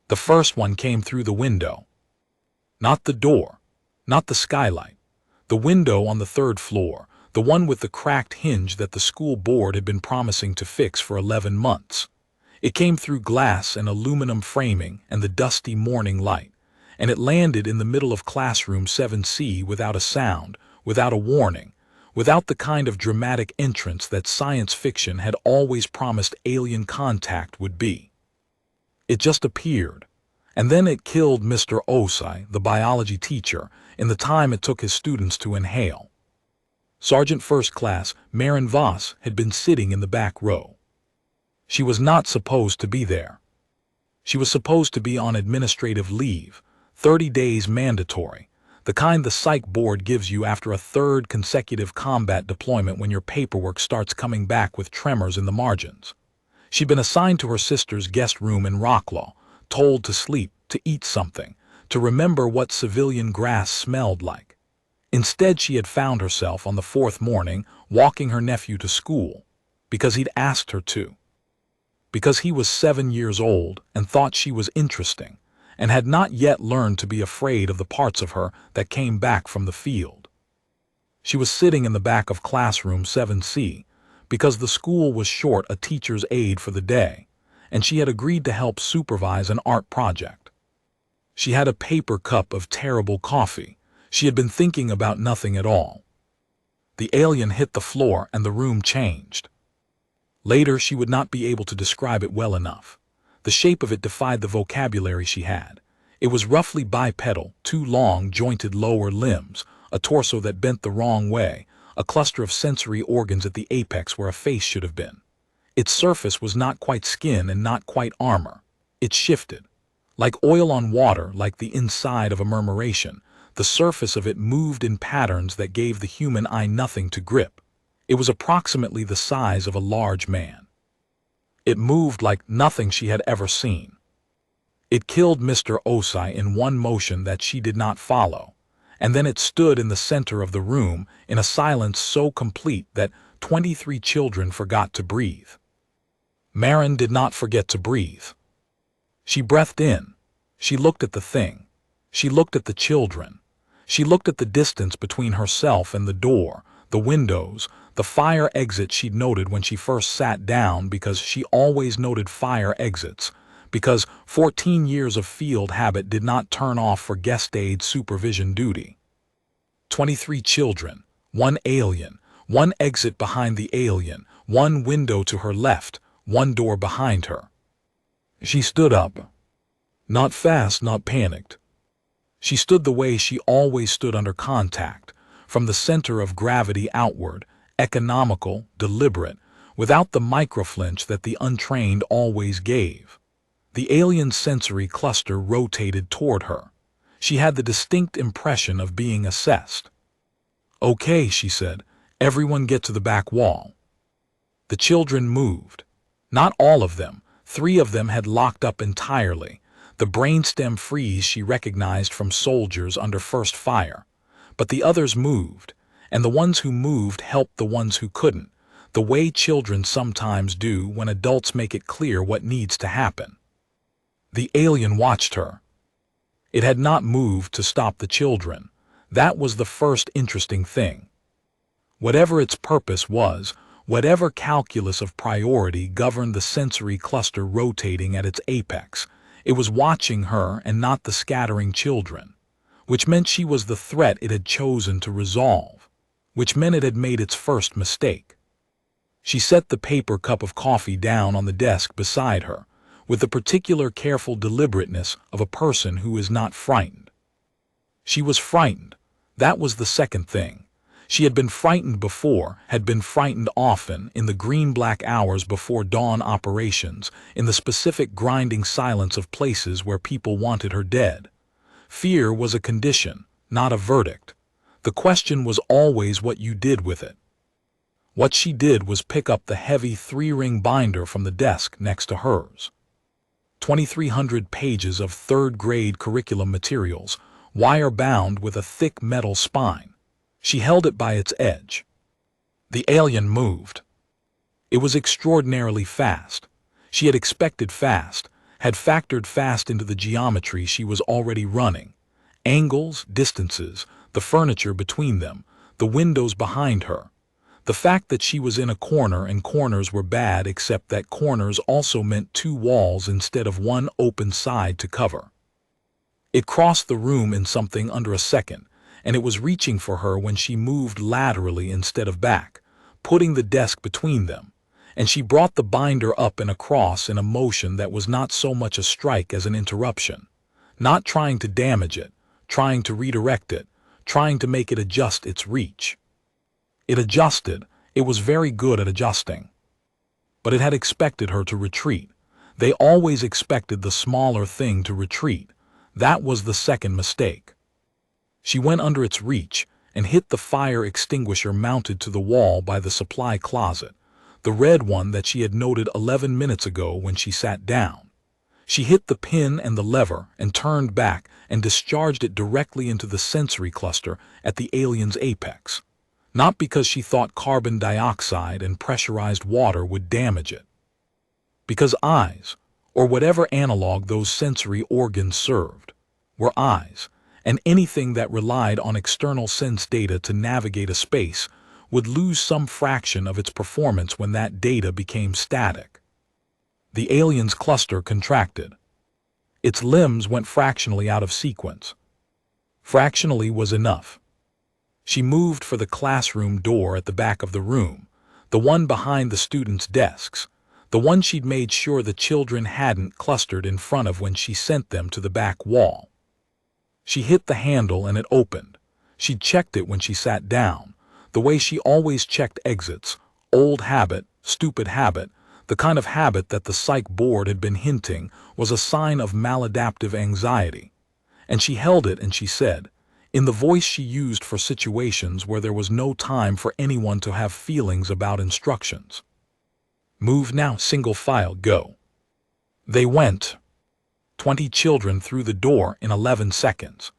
The first one came through the window. Not the door, not the skylight. The window on the third floor, the one with the cracked hinge that the school board had been promising to fix for 11 months. It came through glass and aluminum framing and the dusty morning light, and it landed in the middle of classroom 7C without a sound, without a warning, without the kind of dramatic entrance that science fiction had always promised alien contact would be. It just appeared, and then it killed Mr. Osai, the biology teacher, in the time it took his students to inhale. Sergeant First Class Maren Voss had been sitting in the back row. She was not supposed to be there. She was supposed to be on administrative leave, 30 days mandatory, the kind the psych board gives you after a third consecutive combat deployment when your paperwork starts coming back with tremors in the margins. She'd been assigned to her sister's guest room in Rocklaw, told to sleep, to eat something, to remember what civilian grass smelled like. Instead, she had found herself on the fourth morning walking her nephew to school, because he'd asked her to. Because he was 7 years old and thought she was interesting, and had not yet learned to be afraid of the parts of her that came back from the field. She was sitting in the back of classroom 7C, because the school was short a teacher's aide for the day, and she had agreed to help supervise an art project. She had a paper cup of terrible coffee. She had been thinking about nothing at all. The alien hit the floor and the room changed. Later, she would not be able to describe it well enough. The shape of it defied the vocabulary she had. It was roughly bipedal, 2 long, jointed lower limbs, a torso that bent the wrong way, a cluster of sensory organs at the apex where a face should have been. Its surface was not quite skin and not quite armor. It shifted. Like oil on water, like the inside of a murmuration, the surface of it moved in patterns that gave the human eye nothing to grip. It was approximately the size of a large man. It moved like nothing she had ever seen. It killed Mr. Osai in one motion that she did not follow, and then it stood in the center of the room in a silence so complete that 23 children forgot to breathe. Maren did not forget to breathe. She breathed in. She looked at the thing. She looked at the children. She looked at the distance between herself and the door, the windows, the fire exit she'd noted when she first sat down, because she always noted fire exits, because 14 years of field habit did not turn off for guest aid supervision duty. 23 children, 1 alien, 1 exit behind the alien, 1 window to her left, 1 door behind her. She stood up. Not fast, not panicked. She stood the way she always stood under contact, from the center of gravity outward, economical, deliberate, without the microflinch that the untrained always gave. The alien sensory cluster rotated toward her. She had the distinct impression of being assessed. "Okay," she said, "everyone get to the back wall." The children moved. Not all of them. 3 of them had locked up entirely, the brainstem freeze she recognized from soldiers under first fire. But the others moved, and the ones who moved helped the ones who couldn't, the way children sometimes do when adults make it clear what needs to happen. The alien watched her. It had not moved to stop the children. That was the first interesting thing. Whatever its purpose was, whatever calculus of priority governed the sensory cluster rotating at its apex, it was watching her and not the scattering children, which meant she was the threat it had chosen to resolve, which meant it had made its first mistake. She set the paper cup of coffee down on the desk beside her, with the particular careful deliberateness of a person who is not frightened. She was frightened. That was the second thing. She had been frightened before, had been frightened often, in the green-black hours before dawn operations, in the specific grinding silence of places where people wanted her dead. Fear was a condition, not a verdict. The question was always what you did with it. What she did was pick up the heavy 3-ring binder from the desk next to hers. 2,300 pages of third-grade curriculum materials, wire-bound with a thick metal spine. She held it by its edge. The alien moved. It was extraordinarily fast. She had expected fast, had factored fast into the geometry she was already running. Angles, distances, the furniture between them, the windows behind her. The fact that she was in a corner and corners were bad, except that corners also meant two walls instead of one open side to cover. It crossed the room in something under a second, and it was reaching for her when she moved laterally instead of back, putting the desk between them, and she brought the binder up and across in a motion that was not so much a strike as an interruption, not trying to damage it, trying to redirect it, trying to make it adjust its reach. It adjusted. It was very good at adjusting. But it had expected her to retreat. They always expected the smaller thing to retreat. That was the second mistake. She went under its reach and hit the fire extinguisher mounted to the wall by the supply closet, the red one that she had noted 11 minutes ago when she sat down. She hit the pin and the lever and turned back and discharged it directly into the sensory cluster at the alien's apex. Not because she thought carbon dioxide and pressurized water would damage it. Because eyes, or whatever analog those sensory organs served, were eyes, and anything that relied on external sense data to navigate a space would lose some fraction of its performance when that data became static. The alien's cluster contracted. Its limbs went fractionally out of sequence. Fractionally was enough. She moved for the classroom door at the back of the room, the one behind the students' desks, the one she'd made sure the children hadn't clustered in front of when she sent them to the back wall. She hit the handle and it opened. She'd checked it when she sat down, the way she always checked exits, old habit, stupid habit, the kind of habit that the psych board had been hinting was a sign of maladaptive anxiety. And she held it and she said, in the voice she used for situations where there was no time for anyone to have feelings about instructions. Move now, single file, go. They went. 20 children through the door in 11 seconds.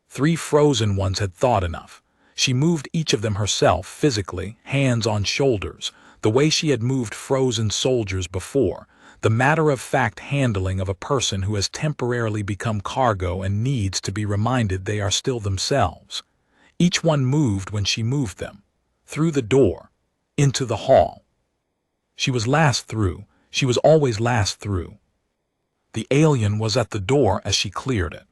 3 frozen ones had thought enough. She moved each of them herself, physically, hands on shoulders, the way she had moved frozen soldiers before, the matter-of-fact handling of a person who has temporarily become cargo and needs to be reminded they are still themselves. Each one moved when she moved them. Through the door. Into the hall. She was last through. She was always last through. The alien was at the door as she cleared it.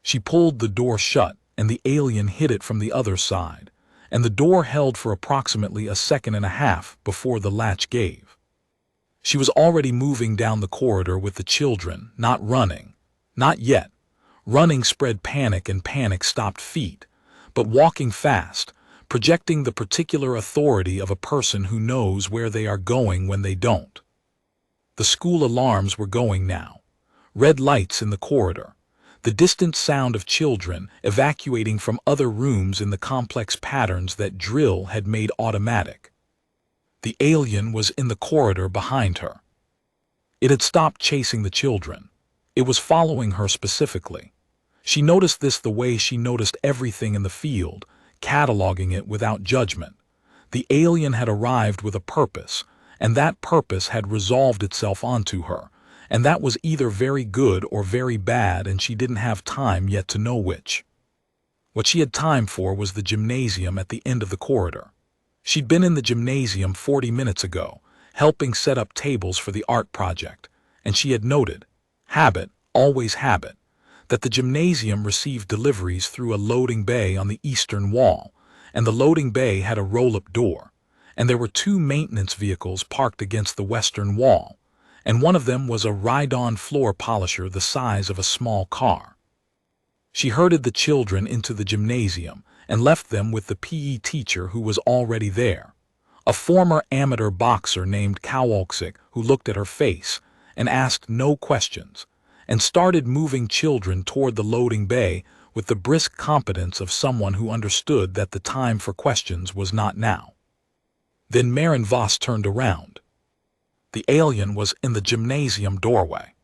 She pulled the door shut, and the alien hit it from the other side, and the door held for approximately a second and a half before the latch gave. She was already moving down the corridor with the children, not running. Not yet. Running spread panic and panic stopped feet, but walking fast, projecting the particular authority of a person who knows where they are going when they don't. The school alarms were going now. Red lights in the corridor. The distant sound of children evacuating from other rooms in the complex patterns that drill had made automatic. The alien was in the corridor behind her. It had stopped chasing the children. It was following her specifically. She noticed this the way she noticed everything in the field, cataloging it without judgment. The alien had arrived with a purpose, and that purpose had resolved itself onto her, and that was either very good or very bad, and she didn't have time yet to know which. What she had time for was the gymnasium at the end of the corridor. She'd been in the gymnasium 40 minutes ago, helping set up tables for the art project, and she had noted, habit, always habit, that the gymnasium received deliveries through a loading bay on the eastern wall, and the loading bay had a roll-up door, and there were 2 maintenance vehicles parked against the western wall, and one of them was a ride-on floor polisher the size of a small car. She herded the children into the gymnasium and left them with the PE teacher who was already there, a former amateur boxer named Kowalczyk who looked at her face and asked no questions, and started moving children toward the loading bay with the brisk competence of someone who understood that the time for questions was not now. Then Maren Voss turned around. The alien was in the gymnasium doorway.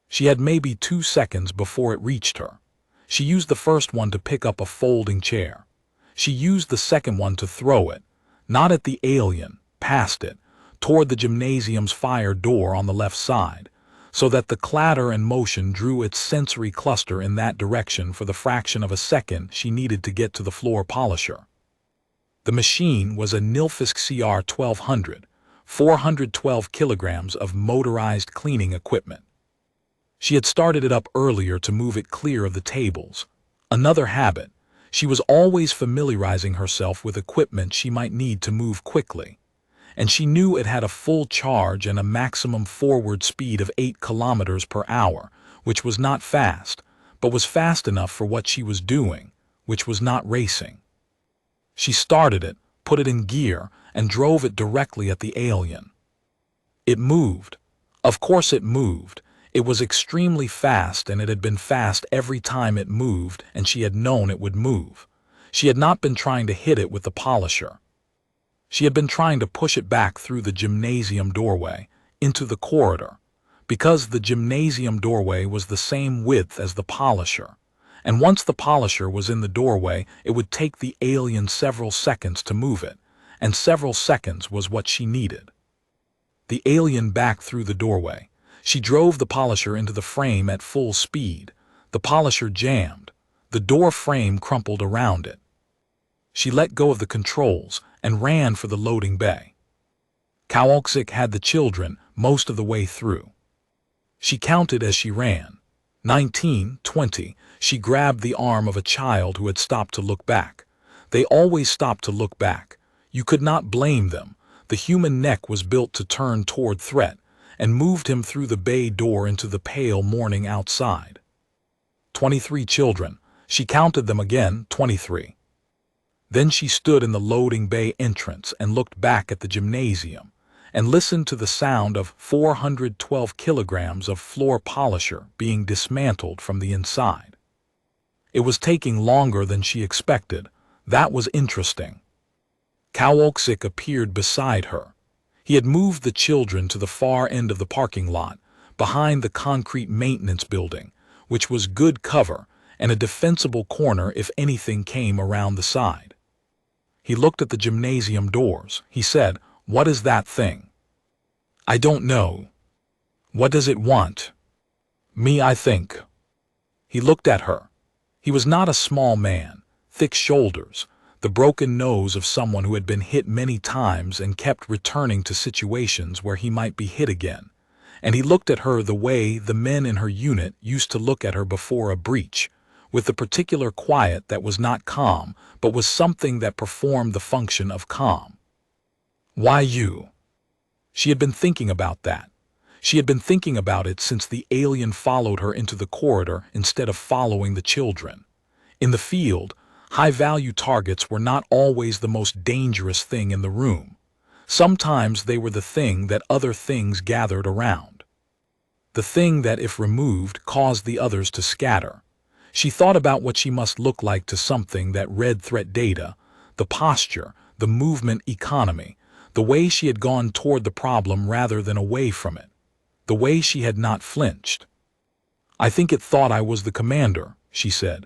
She had maybe 2 seconds before it reached her. She used the first one to pick up a folding chair. She used the second one to throw it, not at the alien, past it, toward the gymnasium's fire door on the left side, so that the clatter and motion drew its sensory cluster in that direction for the fraction of a second she needed to get to the floor polisher. The machine was a Nilfisk CR 1200, 412 kilograms of motorized cleaning equipment. She had started it up earlier to move it clear of the tables. Another habit, she was always familiarizing herself with equipment she might need to move quickly. And she knew it had a full charge and a maximum forward speed of 8 kilometers per hour, which was not fast, but was fast enough for what she was doing, which was not racing. She started it, put it in gear, and drove it directly at the alien. It moved. Of course it moved. It was extremely fast, and it had been fast every time it moved, and she had known it would move. She had not been trying to hit it with the polisher. She had been trying to push it back through the gymnasium doorway, into the corridor, because the gymnasium doorway was the same width as the polisher, and once the polisher was in the doorway, it would take the alien several seconds to move it, and several seconds was what she needed. The alien back through the doorway. She drove the polisher into the frame at full speed. The polisher jammed. The door frame crumpled around it. She let go of the controls and ran for the loading bay. Kowalczyk had the children most of the way through. She counted as she ran. 19, 20. She grabbed the arm of a child who had stopped to look back. They always stopped to look back. You could not blame them. The human neck was built to turn toward threat, and moved him through the bay door into the pale morning outside. 23 children. She counted them again, 23. Then she stood in the loading bay entrance and looked back at the gymnasium and listened to the sound of 412 kilograms of floor polisher being dismantled from the inside. It was taking longer than she expected. That was interesting. Kowalczyk appeared beside her. He had moved the children to the far end of the parking lot, behind the concrete maintenance building, which was good cover and a defensible corner if anything came around the side. He looked at the gymnasium doors. He said, "What is that thing?" "I don't know." "What does it want?" "Me, I think." He looked at her. He was not a small man, thick shoulders, the broken nose of someone who had been hit many times and kept returning to situations where he might be hit again. And he looked at her the way the men in her unit used to look at her before a breach, with the particular quiet that was not calm, but was something that performed the function of calm. "Why you?" She had been thinking about that. She had been thinking about it since the alien followed her into the corridor instead of following the children. In the field, high-value targets were not always the most dangerous thing in the room. Sometimes they were the thing that other things gathered around. The thing that, if removed, caused the others to scatter. She thought about what she must look like to something that read threat data, the posture, the movement economy, the way she had gone toward the problem rather than away from it, the way she had not flinched. "I think it thought I was the commander," she said.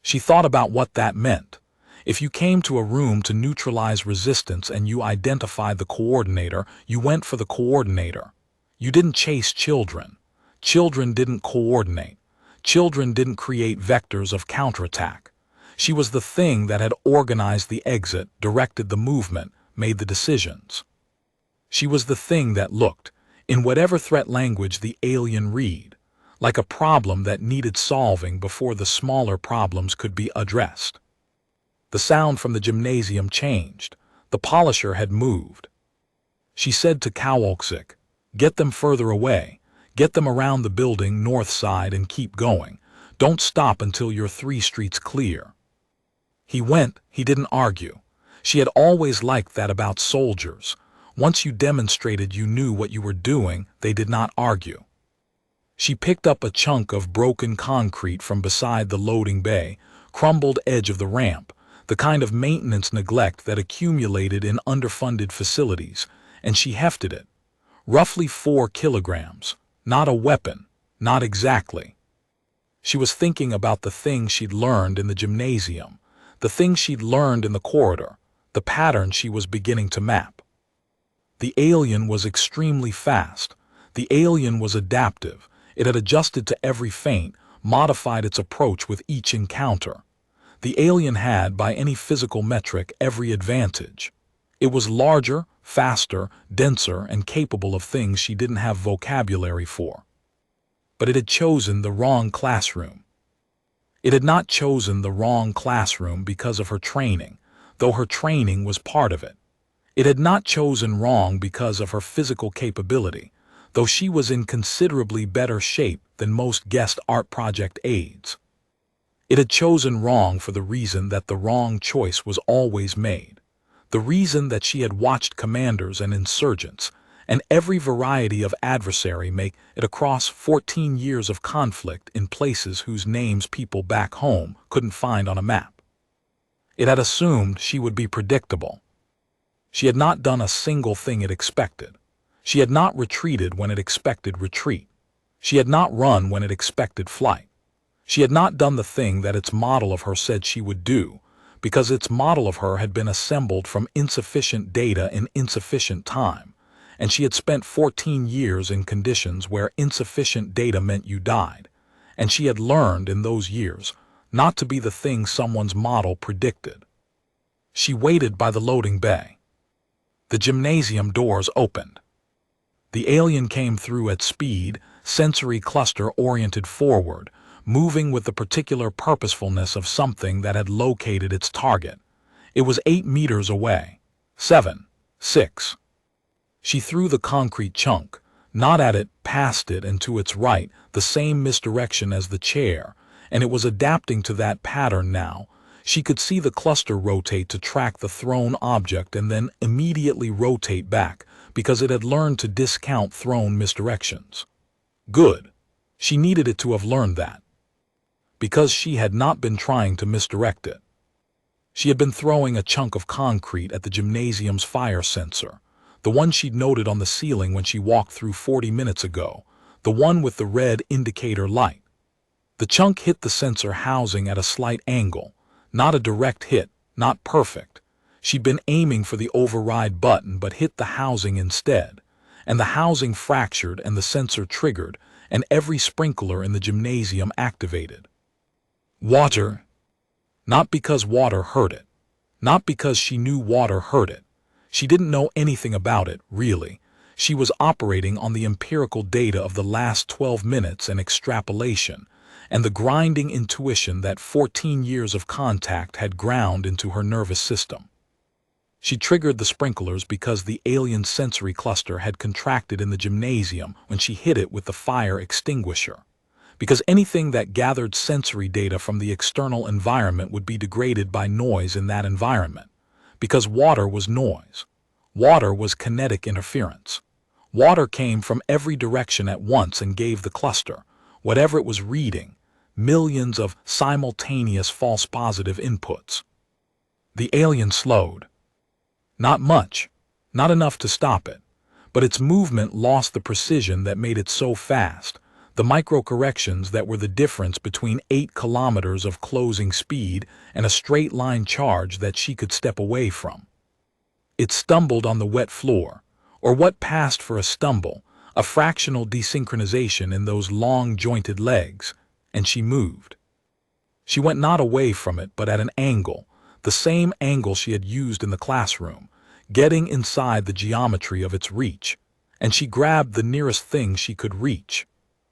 She thought about what that meant. If you came to a room to neutralize resistance and you identified the coordinator, you went for the coordinator. You didn't chase children. Children didn't coordinate. Children didn't create vectors of counterattack. She was the thing that had organized the exit, directed the movement, made the decisions. She was the thing that looked, in whatever threat language the alien read, like a problem that needed solving before the smaller problems could be addressed. The sound from the gymnasium changed. The polisher had moved. She said to Kowalczyk, "Get them further away. Get them around the building north side and keep going. Don't stop until you're 3 streets clear." He went. He didn't argue. She had always liked that about soldiers. Once you demonstrated you knew what you were doing, they did not argue. She picked up a chunk of broken concrete from beside the loading bay, crumbled edge of the ramp, the kind of maintenance neglect that accumulated in underfunded facilities, and she hefted it. Roughly 4 kilograms. Not a weapon. Not exactly. She was thinking about the things she'd learned in the gymnasium, the things she'd learned in the corridor, the pattern she was beginning to map. The alien was extremely fast. The alien was adaptive. It had adjusted to every feint, modified its approach with each encounter. The alien had, by any physical metric, every advantage. It was larger, faster, denser, and capable of things she didn't have vocabulary for. But it had chosen the wrong classroom. It had not chosen the wrong classroom because of her training, though her training was part of it. It had not chosen wrong because of her physical capability, though she was in considerably better shape than most guest art project aides. It had chosen wrong for the reason that the wrong choice was always made, the reason that she had watched commanders and insurgents and every variety of adversary make it across 14 years of conflict in places whose names people back home couldn't find on a map. It had assumed she would be predictable. She had not done a single thing it expected. She had not retreated when it expected retreat. She had not run when it expected flight. She had not done the thing that its model of her said she would do, because its model of her had been assembled from insufficient data in insufficient time, and she had spent 14 years in conditions where insufficient data meant you died, and she had learned in those years not to be the thing someone's model predicted. She waited by the loading bay. The gymnasium doors opened. The alien came through at speed, sensory cluster oriented forward, moving with the particular purposefulness of something that had located its target. It was 8 meters away. 7, 6. She threw the concrete chunk, not at it, past it, and to its right, the same misdirection as the chair, and it was adapting to that pattern now. She could see the cluster rotate to track the thrown object and then immediately rotate back, because it had learned to discount thrown misdirections. Good. She needed it to have learned that, because she had not been trying to misdirect it. She had been throwing a chunk of concrete at the gymnasium's fire sensor, the one she'd noted on the ceiling when she walked through 40 minutes ago, the one with the red indicator light. The chunk hit the sensor housing at a slight angle, not a direct hit, not perfect. She'd been aiming for the override button but hit the housing instead, and the housing fractured and the sensor triggered, and every sprinkler in the gymnasium activated. Water. Not because water hurt it. Not because she knew water hurt it. She didn't know anything about it, really. She was operating on the empirical data of the last 12 minutes and extrapolation, and the grinding intuition that 14 years of contact had ground into her nervous system. She triggered the sprinklers because the alien sensory cluster had contracted in the gymnasium when she hit it with the fire extinguisher, because anything that gathered sensory data from the external environment would be degraded by noise in that environment, because water was noise. Water was kinetic interference. Water came from every direction at once and gave the cluster, whatever it was reading, millions of simultaneous false positive inputs. The alien slowed. Not much, not enough to stop it, but its movement lost the precision that made it so fast, the micro-corrections that were the difference between 8 kilometers of closing speed and a straight-line charge that she could step away from. It stumbled on the wet floor, or what passed for a stumble, a fractional desynchronization in those long jointed legs, and she moved. She went not away from it but at an angle, the same angle she had used in the classroom, getting inside the geometry of its reach, and she grabbed the nearest thing she could reach,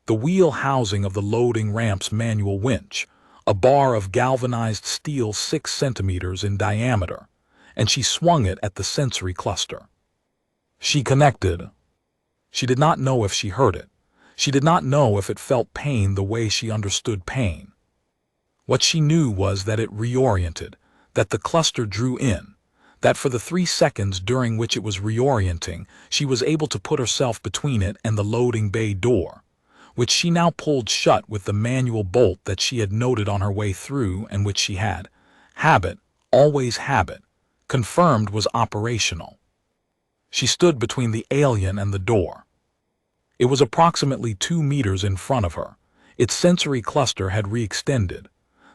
the wheel housing of the loading ramp's manual winch, a bar of galvanized steel 6 centimeters in diameter, and she swung it at the sensory cluster. She connected. She did not know if she heard it. She did not know if it felt pain the way she understood pain. What she knew was that it reoriented, that the cluster drew in, that for the 3 seconds during which it was reorienting, she was able to put herself between it and the loading bay door, which she now pulled shut with the manual bolt that she had noted on her way through and which she had, always habit, confirmed was operational. She stood between the alien and the door. It was approximately 2 meters in front of her. Its sensory cluster had re-extended.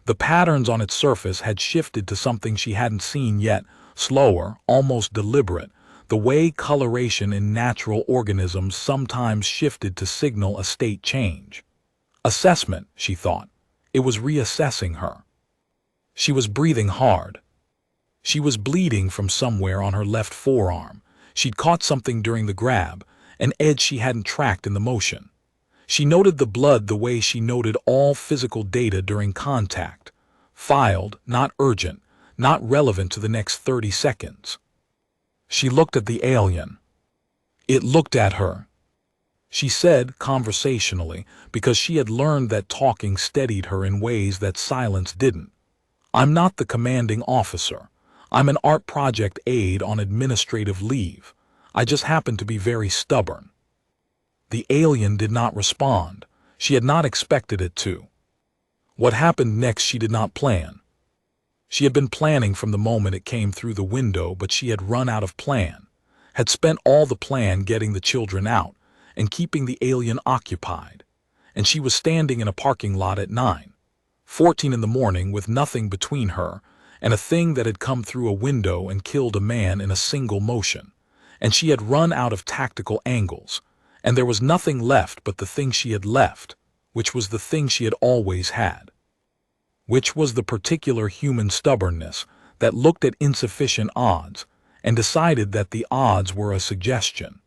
The patterns on its surface had shifted to something she hadn't seen yet, slower, almost deliberate, the way coloration in natural organisms sometimes shifted to signal a state change. Assessment, she thought. It was reassessing her. She was breathing hard. She was bleeding from somewhere on her left forearm. She'd caught something during the grab, an edge she hadn't tracked in the motion. She noted the blood the way she noted all physical data during contact. Filed, not urgent, not relevant to the next 30 seconds. She looked at the alien. It looked at her. She said conversationally, because she had learned that talking steadied her in ways that silence didn't. I'm not the commanding officer. I'm an art project aide on administrative leave. I just happen to be very stubborn. The alien did not respond. She had not expected it to. What happened next she did not plan. She had been planning from the moment it came through the window, but she had run out of plan, had spent all the plan getting the children out and keeping the alien occupied, and she was standing in a parking lot at 9:14 in the morning with nothing between her and a thing that had come through a window and killed a man in a single motion, and she had run out of tactical angles, and there was nothing left but the thing she had left, which was the thing she had always had. Which was the particular human stubbornness that looked at insufficient odds and decided that the odds were a suggestion.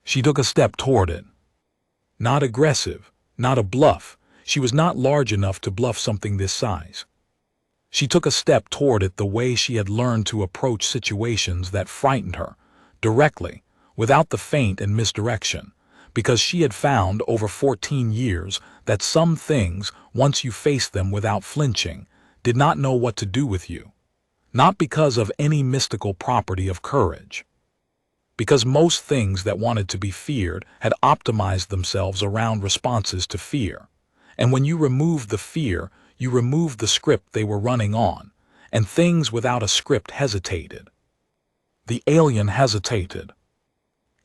She took a step toward it. Not aggressive, not a bluff. She was not large enough to bluff something this size. She took a step toward it the way she had learned to approach situations that frightened her, directly, without the feint and misdirection, because she had found over 14 years that some things, once you faced them without flinching, did not know what to do with you. Not because of any mystical property of courage. Because most things that wanted to be feared had optimized themselves around responses to fear. And when you removed the fear, you removed the script they were running on, and things without a script hesitated. The alien hesitated.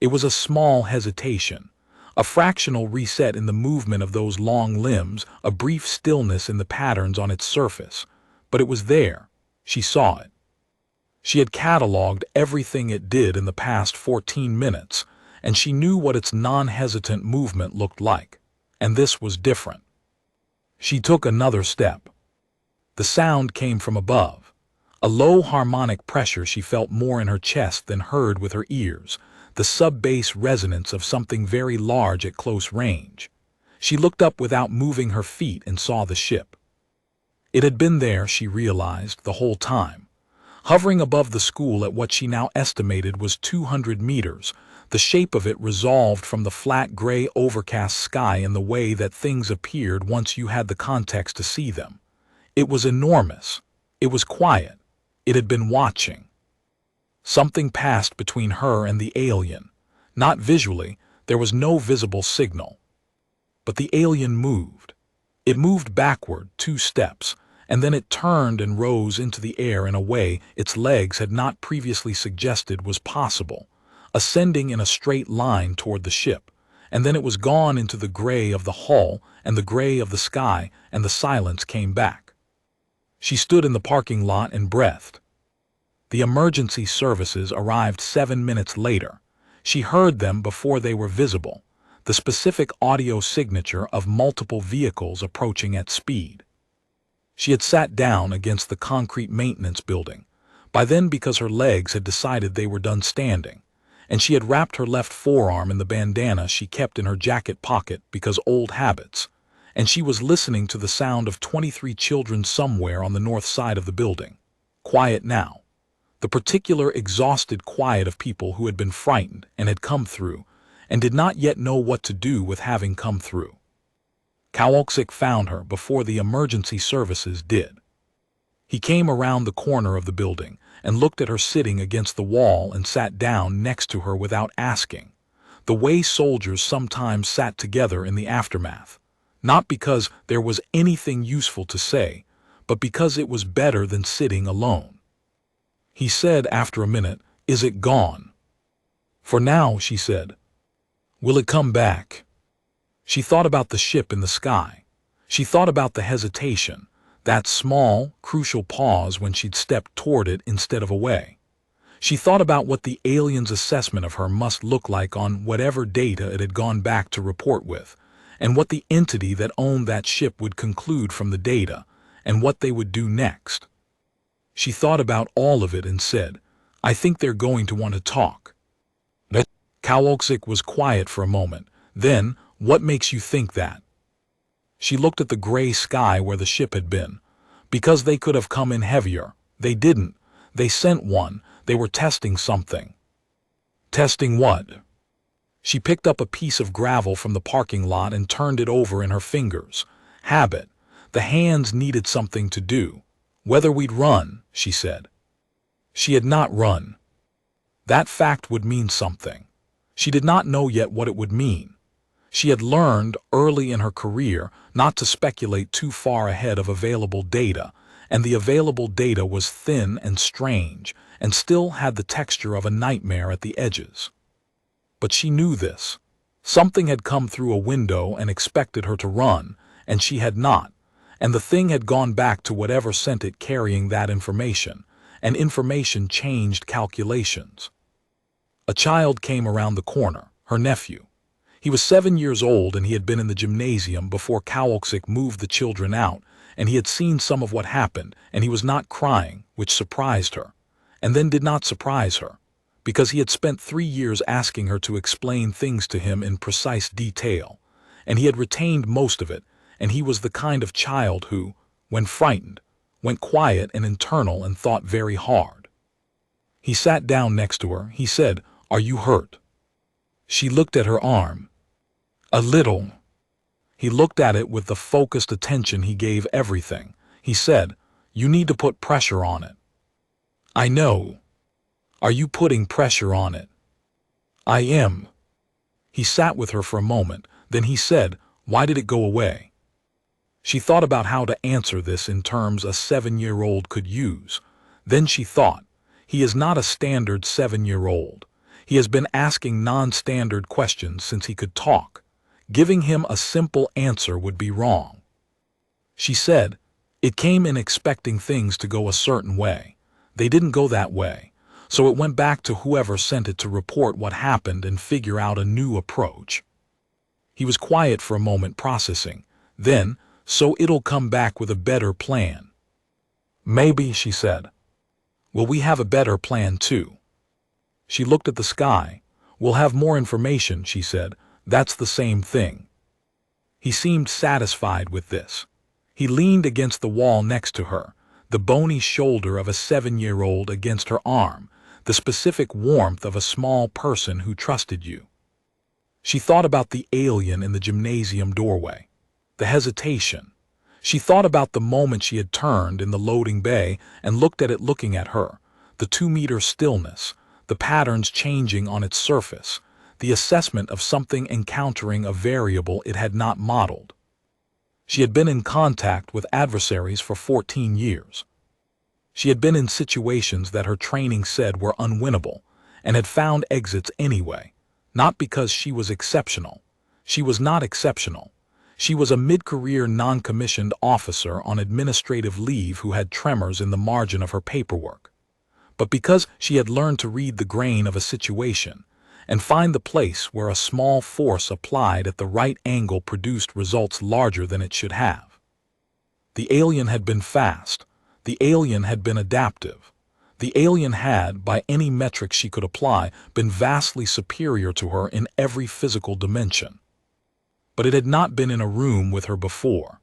It was a small hesitation. A fractional reset in the movement of those long limbs, a brief stillness in the patterns on its surface. But it was there. She saw it. She had cataloged everything it did in the past 14 minutes, and she knew what its non-hesitant movement looked like. And this was different. She took another step. The sound came from above. A low harmonic pressure she felt more in her chest than heard with her ears. The sub-bass resonance of something very large at close range. She looked up without moving her feet and saw the ship. It had been there, she realized, the whole time. Hovering above the school at what she now estimated was 200 meters, the shape of it resolved from the flat gray overcast sky in the way that things appeared once you had the context to see them. It was enormous. It was quiet. It had been watching. Something passed between her and the alien. Not visually, there was no visible signal. But the alien moved. It moved backward 2 steps, and then it turned and rose into the air in a way its legs had not previously suggested was possible, ascending in a straight line toward the ship, and then it was gone into the gray of the hull and the gray of the sky, and the silence came back. She stood in the parking lot and breathed. The emergency services arrived 7 minutes later. She heard them before they were visible, the specific audio signature of multiple vehicles approaching at speed. She had sat down against the concrete maintenance building, by then because her legs had decided they were done standing, and she had wrapped her left forearm in the bandana she kept in her jacket pocket because old habits, and she was listening to the sound of 23 children somewhere on the north side of the building. Quiet now. The particular exhausted quiet of people who had been frightened and had come through, and did not yet know what to do with having come through. Kowalczyk found her before the emergency services did. He came around the corner of the building and looked at her sitting against the wall and sat down next to her without asking, the way soldiers sometimes sat together in the aftermath, not because there was anything useful to say, but because it was better than sitting alone. He said after a minute, "Is it gone?" "For now," she said. "Will it come back?" She thought about the ship in the sky. She thought about the hesitation, that small, crucial pause when she'd stepped toward it instead of away. She thought about what the alien's assessment of her must look like on whatever data it had gone back to report with, and what the entity that owned that ship would conclude from the data, and what they would do next. She thought about all of it and said, I think they're going to want to talk. Kowalczyk was quiet for a moment. Then, what makes you think that? She looked at the gray sky where the ship had been. Because they could have come in heavier. They didn't. They sent one. They were testing something. Testing what? She picked up a piece of gravel from the parking lot and turned it over in her fingers. Habit. The hands needed something to do. Whether we'd run, she said. She had not run. That fact would mean something. She did not know yet what it would mean. She had learned early in her career not to speculate too far ahead of available data, and the available data was thin and strange, and still had the texture of a nightmare at the edges. But she knew this. Something had come through a window and expected her to run, and she had not, and the thing had gone back to whatever sent it carrying that information, and information changed calculations. A child came around the corner, her nephew. He was 7 years old and he had been in the gymnasium before Kowalczyk moved the children out, and he had seen some of what happened, and he was not crying, which surprised her, and then did not surprise her, because he had spent 3 years asking her to explain things to him in precise detail, and he had retained most of it, and he was the kind of child who, when frightened, went quiet and internal and thought very hard. He sat down next to her. He said, Are you hurt? She looked at her arm. A little. He looked at it with the focused attention he gave everything. He said, You need to put pressure on it. I know. Are you putting pressure on it? I am. He sat with her for a moment. Then he said, Why did it go away? She thought about how to answer this in terms a 7-year-old could use. Then she thought, He is not a standard 7-year-old. He has been asking non-standard questions since he could talk. Giving him a simple answer would be wrong. She said, It came in expecting things to go a certain way. They didn't go that way, so it went back to whoever sent it to report what happened and figure out a new approach. He was quiet for a moment, processing. Then, so it'll come back with a better plan. Maybe, she said. Will we have a better plan too? She looked at the sky. We'll have more information, she said. That's the same thing. He seemed satisfied with this. He leaned against the wall next to her, the bony shoulder of a 7-year-old against her arm, the specific warmth of a small person who trusted you. She thought about the alien in the gymnasium doorway, the hesitation. She thought about the moment she had turned in the loading bay and looked at it looking at her, the 2-meter stillness, the patterns changing on its surface, the assessment of something encountering a variable it had not modeled. She had been in contact with adversaries for 14 years. She had been in situations that her training said were unwinnable, and had found exits anyway, not because she was exceptional. She was not exceptional. She was a mid-career non-commissioned officer on administrative leave who had tremors in the margin of her paperwork. But because she had learned to read the grain of a situation, and find the place where a small force applied at the right angle produced results larger than it should have. The alien had been fast. The alien had been adaptive. The alien had, by any metric she could apply, been vastly superior to her in every physical dimension. But it had not been in a room with her before.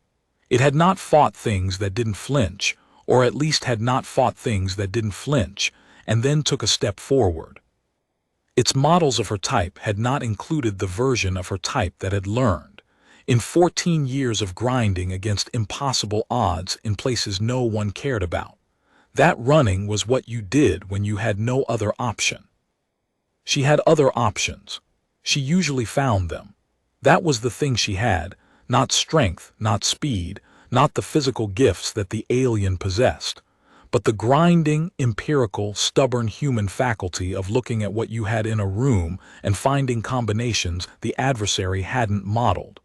It had not fought things that didn't flinch, or at least had not fought things that didn't flinch, and then took a step forward. Its models of her type had not included the version of her type that had learned, in 14 years of grinding against impossible odds in places no one cared about. That running was what you did when you had no other option. She had other options. She usually found them. That was the thing she had, not strength, not speed, not the physical gifts that the alien possessed, but the grinding, empirical, stubborn human faculty of looking at what you had in a room and finding combinations the adversary hadn't modeled.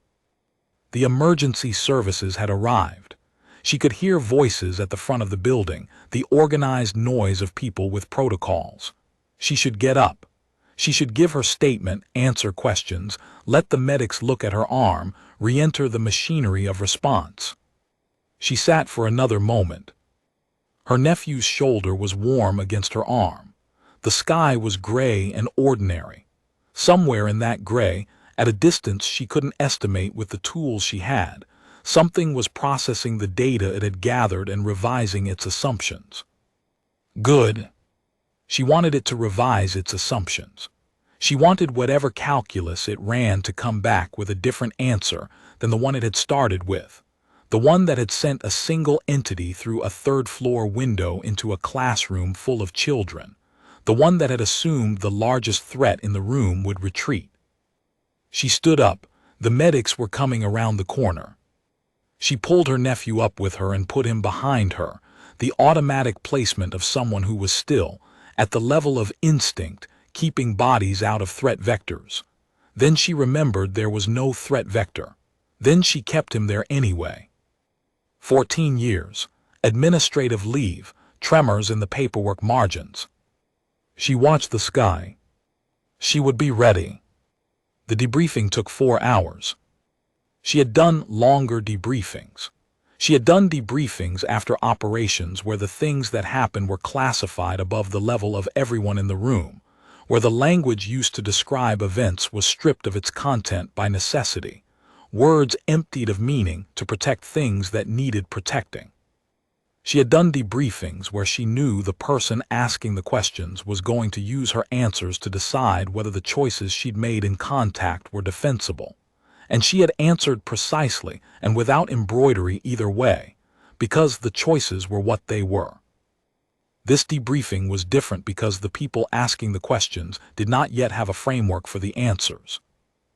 The emergency services had arrived. She could hear voices at the front of the building, the organized noise of people with protocols. She should get up. She should give her statement, answer questions, let the medics look at her arm, re-enter the machinery of response. She sat for another moment. Her nephew's shoulder was warm against her arm. The sky was gray and ordinary. Somewhere in that gray, at a distance she couldn't estimate with the tools she had, something was processing the data it had gathered and revising its assumptions. Good. She wanted it to revise its assumptions. She wanted whatever calculus it ran to come back with a different answer than the one it had started with, the one that had sent a single entity through a third-floor window into a classroom full of children, the one that had assumed the largest threat in the room would retreat. She stood up. The medics were coming around the corner. She pulled her nephew up with her and put him behind her, the automatic placement of someone who was still, at the level of instinct, keeping bodies out of threat vectors. Then she remembered there was no threat vector. Then she kept him there anyway. 14 years, administrative leave, tremors in the paperwork margins. She watched the sky. She would be ready. The debriefing took 4 hours. She had done longer debriefings. She had done debriefings after operations where the things that happened were classified above the level of everyone in the room, where the language used to describe events was stripped of its content by necessity, words emptied of meaning to protect things that needed protecting. She had done debriefings where she knew the person asking the questions was going to use her answers to decide whether the choices she'd made in contact were defensible. And she had answered precisely and without embroidery either way, because the choices were what they were. This debriefing was different because the people asking the questions did not yet have a framework for the answers.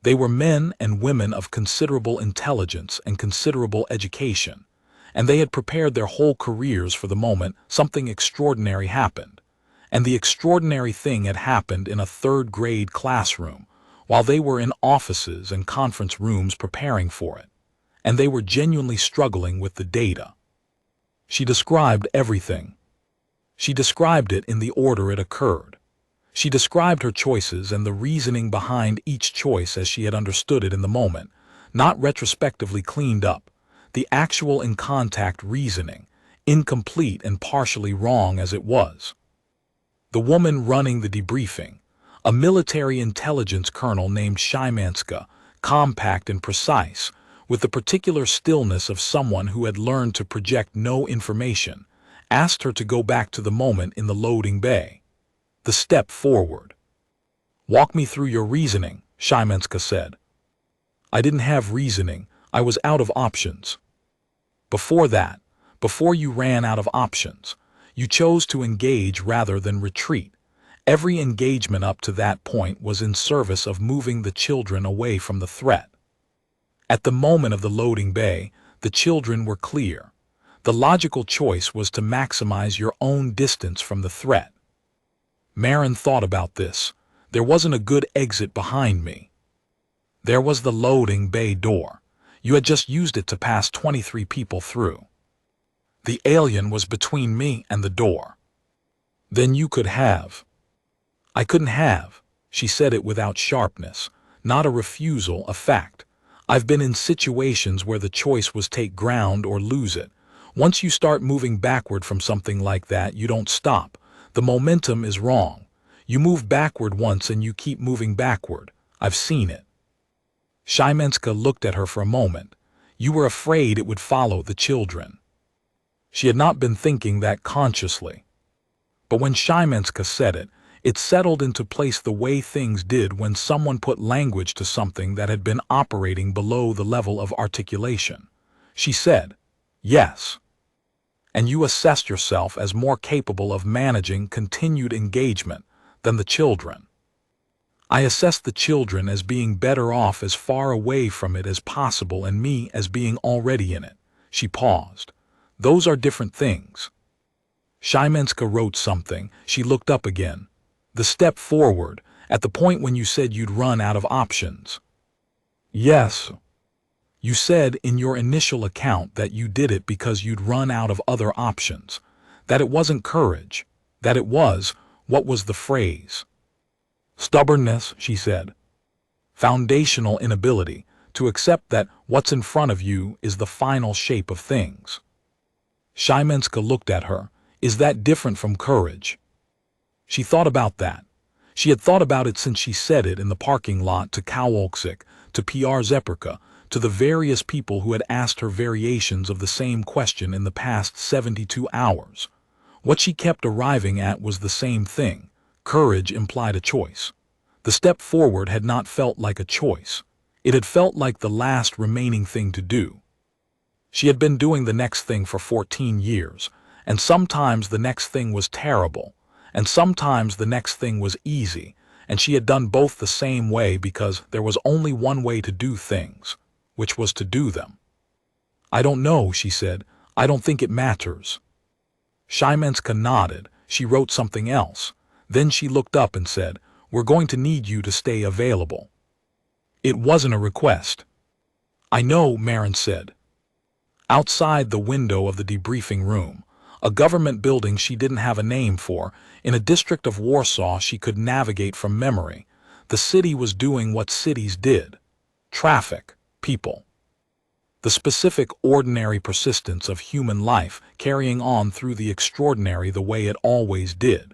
They were men and women of considerable intelligence and considerable education, and they had prepared their whole careers for the moment something extraordinary happened. And the extraordinary thing had happened in a third-grade classroom, while they were in offices and conference rooms preparing for it, and they were genuinely struggling with the data. She described everything. She described it in the order it occurred. She described her choices and the reasoning behind each choice as she had understood it in the moment, not retrospectively cleaned up, the actual in-contact reasoning, incomplete and partially wrong as it was. The woman running the debriefing, a military intelligence colonel named Szymanska, compact and precise, with the particular stillness of someone who had learned to project no information, asked her to go back to the moment in the loading bay. The step forward. "Walk me through your reasoning," Szymanska said. "I didn't have reasoning. I was out of options." Before that, before you ran out of options, you chose to engage rather than retreat. Every engagement up to that point was in service of moving the children away from the threat. At the moment of the loading bay, the children were clear. The logical choice was to maximize your own distance from the threat. Marin thought about this. There wasn't a good exit behind me. There was the loading bay door. You had just used it to pass 23 people through. The alien was between me and the door. Then you could have. I couldn't have. She said it without sharpness, not a refusal, a fact. I've been in situations where the choice was take ground or lose it. Once you start moving backward from something like that, you don't stop. The momentum is wrong. You move backward once and you keep moving backward. I've seen it. Szymanska looked at her for a moment. You were afraid it would follow the children. She had not been thinking that consciously. But when Szymanska said it, it settled into place the way things did when someone put language to something that had been operating below the level of articulation. She said, "Yes." And you assessed yourself as more capable of managing continued engagement than the children. I assessed the children as being better off as far away from it as possible and me as being already in it. She paused. Those are different things. Szymanska wrote something. She looked up again. The step forward, at the point when you said you'd run out of options. Yes. You said in your initial account that you did it because you'd run out of other options, that it wasn't courage, that it was, What was the phrase? Stubbornness, she said. Foundational inability to accept that what's in front of you is the final shape of things. Szymanska looked at her. Is that different from courage? She thought about that. She had thought about it since she said it in the parking lot to Kowalczyk, to PR Zeperka, to the various people who had asked her variations of the same question in the past 72 hours. What she kept arriving at was the same thing. Courage implied a choice. The step forward had not felt like a choice. It had felt like the last remaining thing to do. She had been doing the next thing for 14 years, and sometimes the next thing was terrible, and sometimes the next thing was easy, and she had done both the same way because there was only one way to do things, which was to do them. I don't know, she said. I don't think it matters. Szymanska nodded. She wrote something else. Then she looked up and said, We're going to need you to stay available. It wasn't a request. I know, Marin said. Outside the window of the debriefing room, a government building she didn't have a name for, in a district of Warsaw she could navigate from memory, the city was doing what cities did. Traffic, people. The specific ordinary persistence of human life carrying on through the extraordinary the way it always did.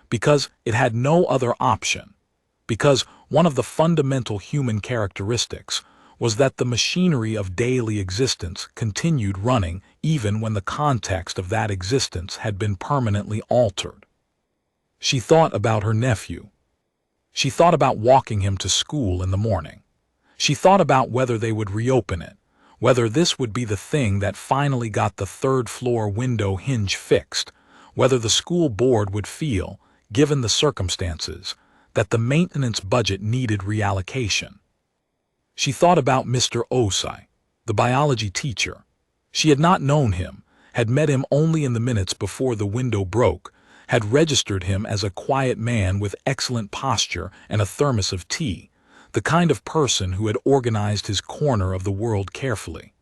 Because it had no other option. Because one of the fundamental human characteristics was that the machinery of daily existence continued running even when the context of that existence had been permanently altered. She thought about her nephew. She thought about walking him to school in the morning. She thought about whether they would reopen it, whether this would be the thing that finally got the third-floor window hinge fixed, whether the school board would feel, given the circumstances, that the maintenance budget needed reallocation. She thought about Mr. Osai, the biology teacher. She had not known him, had met him only in the minutes before the window broke, had registered him as a quiet man with excellent posture and a thermos of tea, the kind of person who had organized his corner of the world carefully.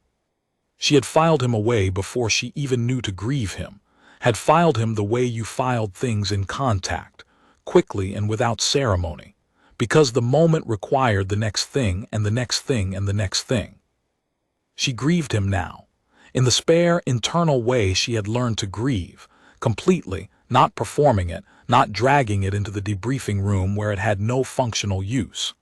She had filed him away before she even knew to grieve him, had filed him the way you filed things in contact, quickly and without ceremony, because the moment required the next thing and the next thing and the next thing. She grieved him now, in the spare, internal way she had learned to grieve, completely, not performing it, not dragging it into the debriefing room where it had no functional use.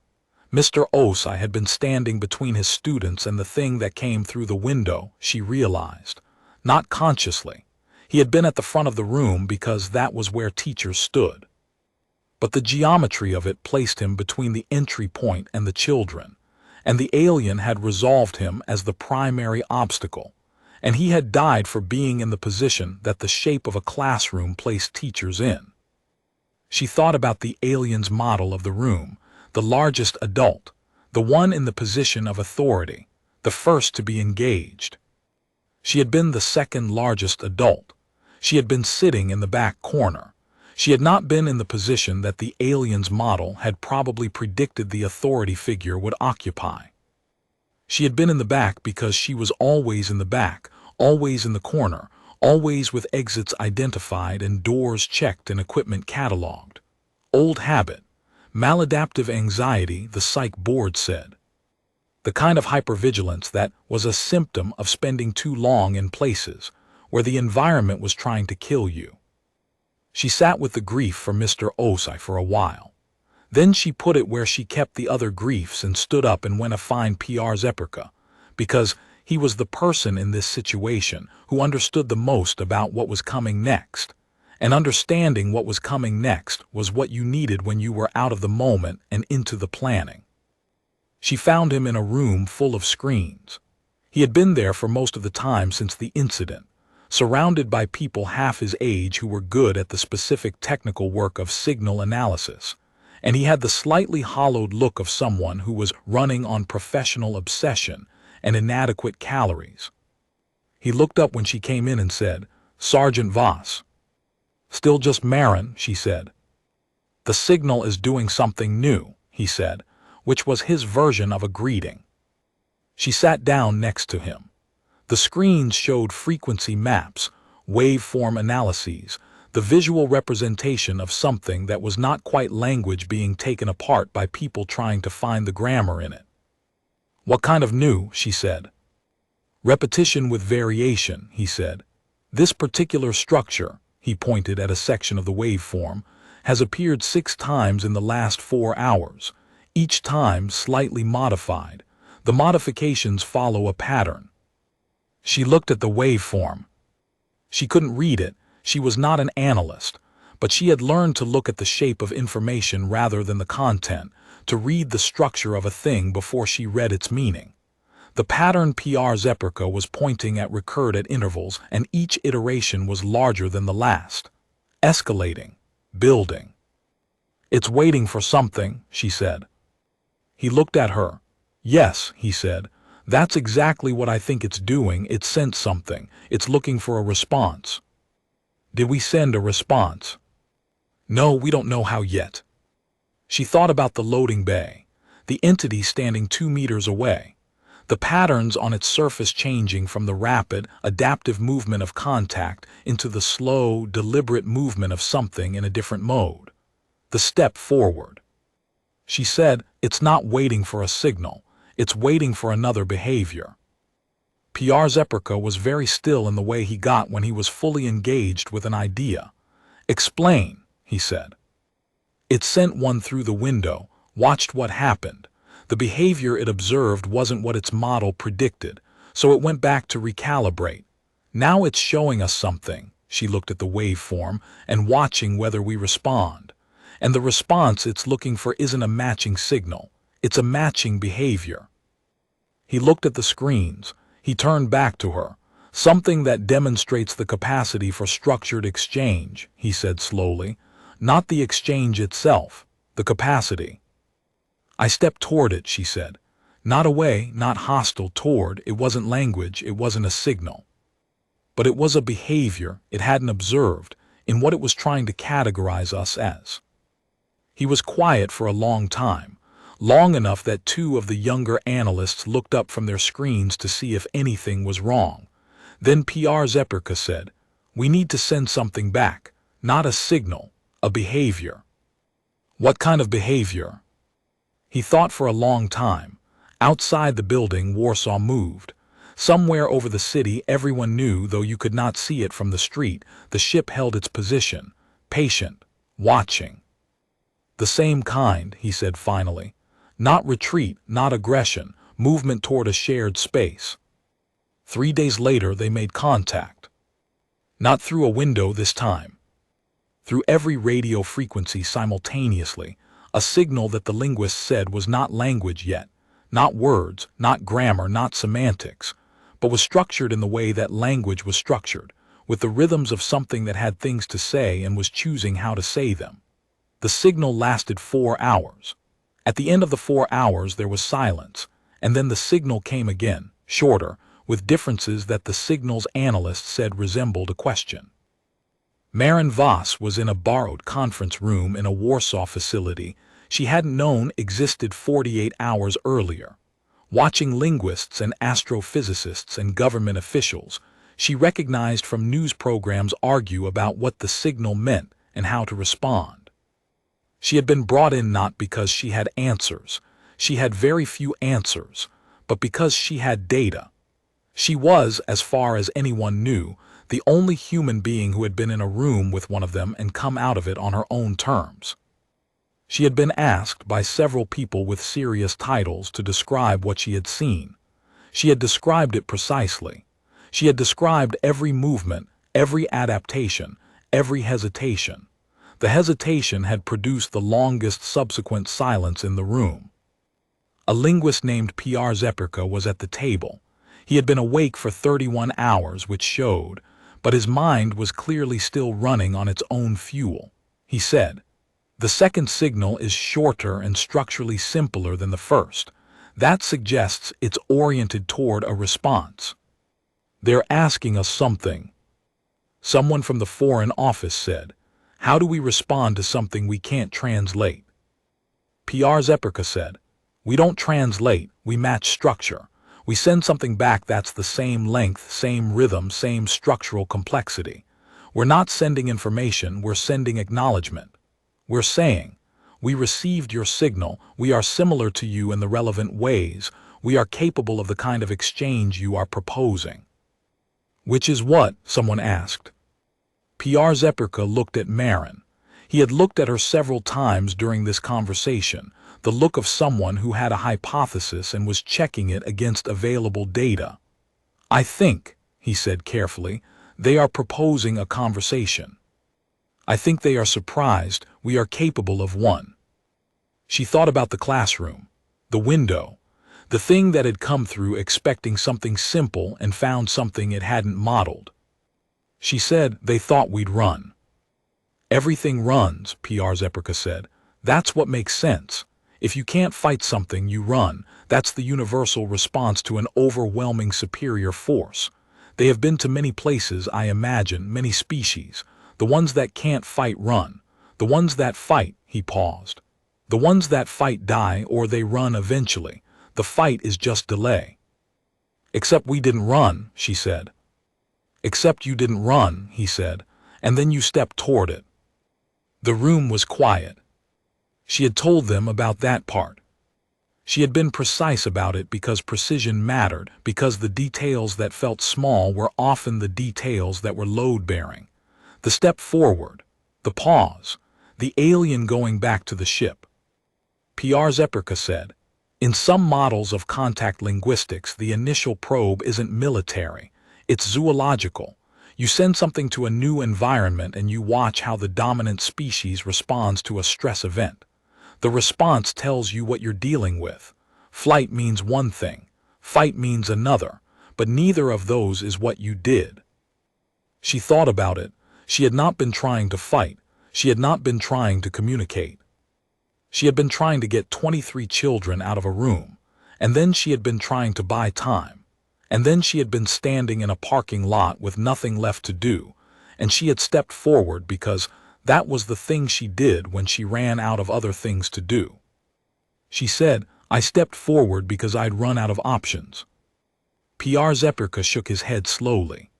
Mr. Osai had been standing between his students and the thing that came through the window, she realized. Not consciously. He had been at the front of the room because that was where teachers stood. But the geometry of it placed him between the entry point and the children, and the alien had resolved him as the primary obstacle, and he had died for being in the position that the shape of a classroom placed teachers in. She thought about the alien's model of the room, the largest adult, the one in the position of authority, the first to be engaged. She had been the second largest adult. She had been sitting in the back corner. She had not been in the position that the alien's model had probably predicted the authority figure would occupy. She had been in the back because she was always in the back, always in the corner, always with exits identified and doors checked and equipment cataloged. Old habit. Maladaptive anxiety, the psych board said. The kind of hypervigilance that was a symptom of spending too long in places where the environment was trying to kill you. She sat with the grief for Mr. Osai for a while. Then she put it where she kept the other griefs and stood up and went to find PR Zeperka, because he was the person in this situation who understood the most about what was coming next. And understanding what was coming next was what you needed when you were out of the moment and into the planning. She found him in a room full of screens. He had been there for most of the time since the incident, surrounded by people half his age who were good at the specific technical work of signal analysis, and he had the slightly hollowed look of someone who was running on professional obsession and inadequate calories. He looked up when she came in and said, "Sergeant Voss." "Still just Marin," she said. "The signal is doing something new," he said, which was his version of a greeting. She sat down next to him. The screens showed frequency maps, waveform analyses, the visual representation of something that was not quite language being taken apart by people trying to find the grammar in it. "What kind of new?" she said. "Repetition with variation," he said. "This particular structure," he pointed at a section of the waveform, "has appeared 6 times in the last 4 hours, each time slightly modified. The modifications follow a pattern." She looked at the waveform. She couldn't read it, she was not an analyst, but she had learned to look at the shape of information rather than the content, to read the structure of a thing before she read its meaning. The pattern PR Zeperka was pointing at recurred at intervals, and each iteration was larger than the last. Escalating. Building. "It's waiting for something," she said. He looked at her. "Yes," he said. "That's exactly what I think it's doing. It sent something. It's looking for a response." "Did we send a response?" "No, we don't know how yet." She thought about the loading bay, the entity standing 2 meters away, the patterns on its surface changing from the rapid, adaptive movement of contact into the slow, deliberate movement of something in a different mode. The step forward. She said, "It's not waiting for a signal. It's waiting for another behavior." PR Zeperka was very still in the way he got when he was fully engaged with an idea. "Explain," he said. "It sent one through the window, watched what happened. The behavior it observed wasn't what its model predicted, so it went back to recalibrate. Now it's showing us something." She looked at the waveform and watching whether we respond. "And the response it's looking for isn't a matching signal. It's a matching behavior." He looked at the screens. He turned back to her. "Something that demonstrates the capacity for structured exchange," he said slowly. "Not the exchange itself, the capacity." I stepped toward it, she said. Not away, not hostile, toward. It wasn't language, it wasn't a signal. But it was a behavior it hadn't observed in what it was trying to categorize us as. He was quiet for a long time, long enough that 2 of the younger analysts looked up from their screens to see if anything was wrong. Then PR Zeperka said, "We need to send something back, not a signal, a behavior." "What kind of behavior?" He thought for a long time. Outside the building, Warsaw moved. Somewhere over the city, everyone knew, though you could not see it from the street, the ship held its position, patient, watching. "The same kind," he said finally. "Not retreat, not aggression, movement toward a shared space." 3 days later, they made contact. Not through a window this time. Through every radio frequency simultaneously, a signal that the linguist said was not language yet, not words, not grammar, not semantics, but was structured in the way that language was structured, with the rhythms of something that had things to say and was choosing how to say them. The signal lasted 4 hours. At the end of the 4 hours there was silence, and then the signal came again, shorter, with differences that the signal's analyst said resembled a question. Maren Voss was in a borrowed conference room in a Warsaw facility she hadn't known existed 48 hours earlier. Watching linguists and astrophysicists and government officials, she recognized from news programs argue about what the signal meant and how to respond. She had been brought in not because she had answers. She had very few answers, but because she had data. She was, as far as anyone knew, the only human being who had been in a room with one of them and come out of it on her own terms. She had been asked by several people with serious titles to describe what she had seen. She had described it precisely. She had described every movement, every adaptation, every hesitation. The hesitation had produced the longest subsequent silence in the room. A linguist named PR Zeperka was at the table. He had been awake for 31 hours, which showed, but his mind was clearly still running on its own fuel. He said, "The second signal is shorter and structurally simpler than the first. That suggests it's oriented toward a response. They're asking us something." Someone from the Foreign Office said, "How do we respond to something we can't translate?" PR Zeperka said, "We don't translate, we match structure. We send something back that's the same length, same rhythm, same structural complexity. We're not sending information, we're sending acknowledgement. We're saying, we received your signal, we are similar to you in the relevant ways, we are capable of the kind of exchange you are proposing. Which is what? Someone asked. PR Zeperka looked at Marin. He had looked at her several times during this conversation, the look of someone who had a hypothesis and was checking it against available data. I think, he said carefully, they are proposing a conversation. I think they are surprised we are capable of one. She thought about the classroom, the window, the thing that had come through expecting something simple and found something it hadn't modeled. She said they thought we'd run. Everything runs, PR Zeperka said. That's what makes sense. If you can't fight something, you run. That's the universal response to an overwhelming superior force. They have been to many places, I imagine, many species. The ones that can't fight run. The ones that fight, he paused. The ones that fight die or they run eventually. The fight is just delay. Except we didn't run, she said. Except you didn't run, he said, and then you stepped toward it. The room was quiet. She had told them about that part. She had been precise about it because precision mattered, because the details that felt small were often the details that were load-bearing. The step forward, the pause, the alien going back to the ship. PR Zeperka said, in some models of contact linguistics, the initial probe isn't military, it's zoological. You send something to a new environment and you watch how the dominant species responds to a stress event. The response tells you what you're dealing with. Flight means one thing, fight means another, but neither of those is what you did. She thought about it. She had not been trying to fight. She had not been trying to communicate. She had been trying to get 23 children out of a room, and then she had been trying to buy time, and then she had been standing in a parking lot with nothing left to do, and she had stepped forward because that was the thing she did when she ran out of other things to do. She said, I stepped forward because I'd run out of options. PR Zeperka shook his head slowly.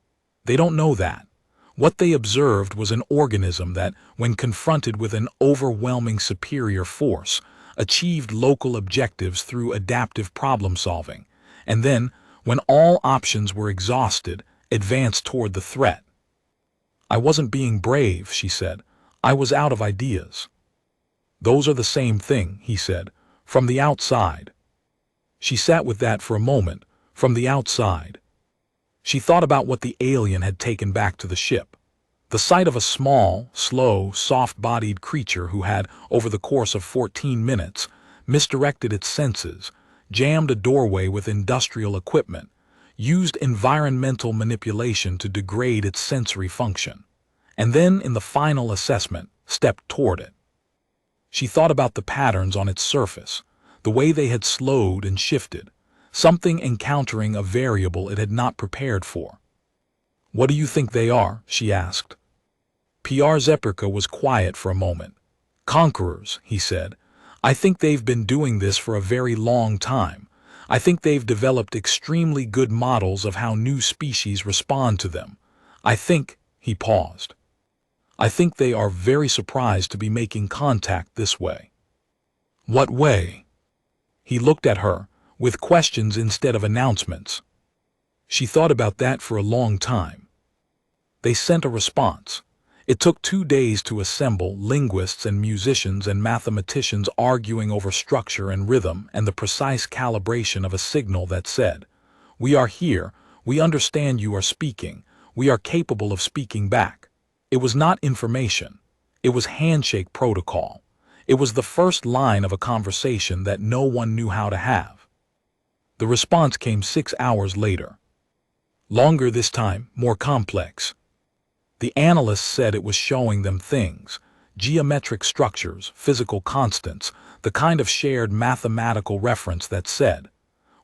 They don't know that. What they observed was an organism that, when confronted with an overwhelming superior force, achieved local objectives through adaptive problem-solving, and then, when all options were exhausted, advanced toward the threat. I wasn't being brave, she said. I was out of ideas. Those are the same thing, he said, from the outside. She sat with that for a moment, from the outside. She thought about what the alien had taken back to the ship. The sight of a small, slow, soft-bodied creature who had, over the course of 14 minutes, misdirected its senses, jammed a doorway with industrial equipment, used environmental manipulation to degrade its sensory function, and then, in the final assessment, stepped toward it. She thought about the patterns on its surface, the way they had slowed and shifted, something encountering a variable it had not prepared for. What do you think they are? She asked. PR Zeperka was quiet for a moment. Conquerors, he said. I think they've been doing this for a very long time. I think they've developed extremely good models of how new species respond to them. I think, he paused. I think they are very surprised to be making contact this way. What way? He looked at her, with questions instead of announcements. She thought about that for a long time. They sent a response. It took 2 days to assemble, linguists and musicians and mathematicians arguing over structure and rhythm and the precise calibration of a signal that said, "We are here, we understand you are speaking, we are capable of speaking back." It was not information. It was handshake protocol. It was the first line of a conversation that no one knew how to have. The response came 6 hours later. Longer this time, more complex. The analysts said it was showing them things, geometric structures, physical constants, the kind of shared mathematical reference that said,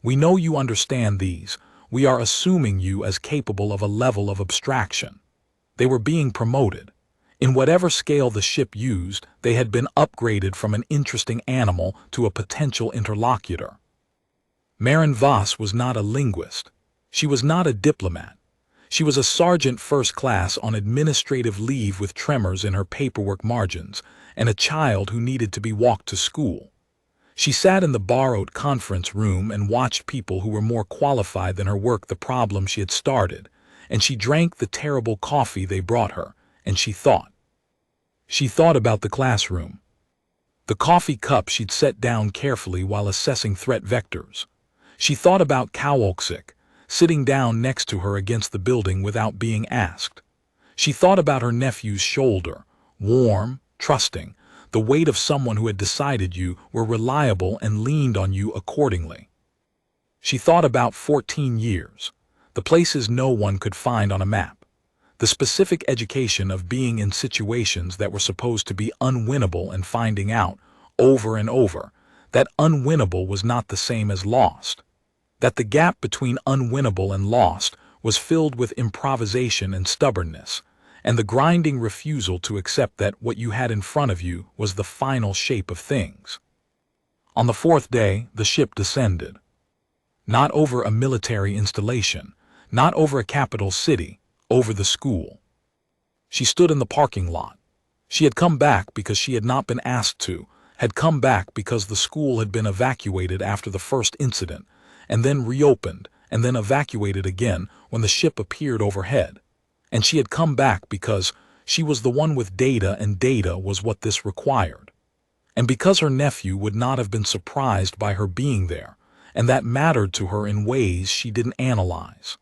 "We know you understand these, we are assuming you as capable of a level of abstraction." They were being promoted. In whatever scale the ship used, they had been upgraded from an interesting animal to a potential interlocutor. Marin Voss was not a linguist. She was not a diplomat. She was a sergeant first class on administrative leave with tremors in her paperwork margins and a child who needed to be walked to school. She sat in the borrowed conference room and watched people who were more qualified than her work the problem she had started, and she drank the terrible coffee they brought her, and she thought. She thought about the classroom. The coffee cup she'd set down carefully while assessing threat vectors. She thought about Kowalczyk, sitting down next to her against the building without being asked. She thought about her nephew's shoulder, warm, trusting, the weight of someone who had decided you were reliable and leaned on you accordingly. She thought about 14 years, the places no one could find on a map, the specific education of being in situations that were supposed to be unwinnable and finding out, over and over, that unwinnable was not the same as lost, that the gap between unwinnable and lost was filled with improvisation and stubbornness, and the grinding refusal to accept that what you had in front of you was the final shape of things. On the fourth day, the ship descended. Not over a military installation, not over a capital city, over the school. She stood in the parking lot. She had come back because she had not been asked to, had come back because the school had been evacuated after the first incident, and then reopened, and then evacuated again when the ship appeared overhead. And she had come back because she was the one with data and data was what this required. And because her nephew would not have been surprised by her being there, and that mattered to her in ways she didn't analyze.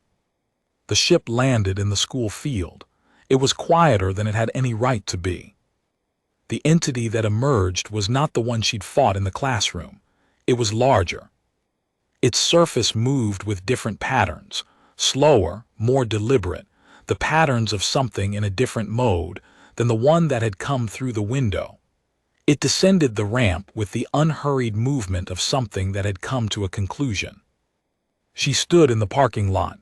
The ship landed in the school field. It was quieter than it had any right to be. The entity that emerged was not the one she'd fought in the classroom. It was larger. Its surface moved with different patterns, slower, more deliberate, the patterns of something in a different mode than the one that had come through the window. It descended the ramp with the unhurried movement of something that had come to a conclusion. She stood in the parking lot.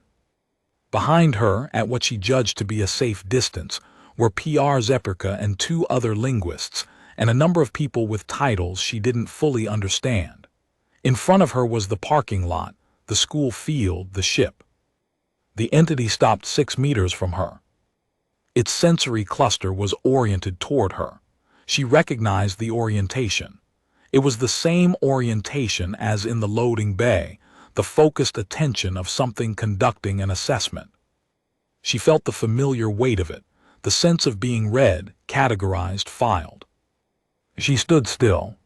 Behind her, at what she judged to be a safe distance, were PR Zeperka and two other linguists, and a number of people with titles she didn't fully understand. In front of her was the parking lot, the school field, the ship. The entity stopped 6 meters from her. Its sensory cluster was oriented toward her. She recognized the orientation. It was the same orientation as in the loading bay, the focused attention of something conducting an assessment. She felt the familiar weight of it, the sense of being read, categorized, filed. She stood still.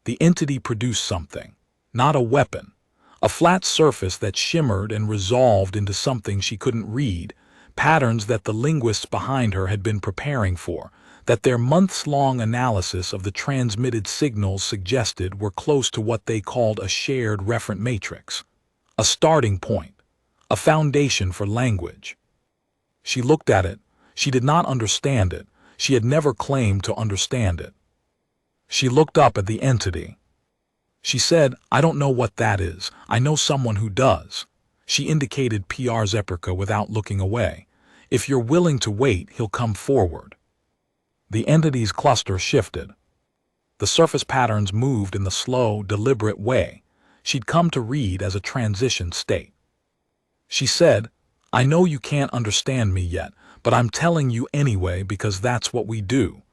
The entity produced something, not a weapon, a flat surface that shimmered and resolved into something she couldn't read, patterns that the linguists behind her had been preparing for, that their months-long analysis of the transmitted signals suggested were close to what they called a shared referent matrix, a starting point, a foundation for language. She looked at it. She did not understand it. She had never claimed to understand it. She looked up at the entity. She said, "I don't know what that is. I know someone who does." She indicated PR Zeperka without looking away. "If you're willing to wait, he'll come forward." The entity's cluster shifted. The surface patterns moved in the slow, deliberate way she'd come to read as a transition state. She said, "I know you can't understand me yet, but I'm telling you anyway because that's what we do.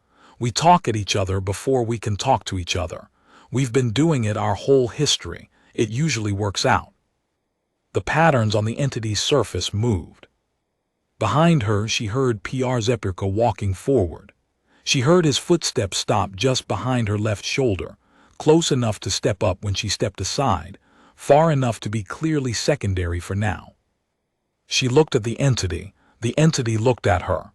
We talk at each other before we can talk to each other. We've been doing it our whole history. It usually works out." The patterns on the entity's surface moved. Behind her, she heard PR Zeperka walking forward. She heard his footsteps stop just behind her left shoulder, close enough to step up when she stepped aside, far enough to be clearly secondary for now. She looked at the entity looked at her.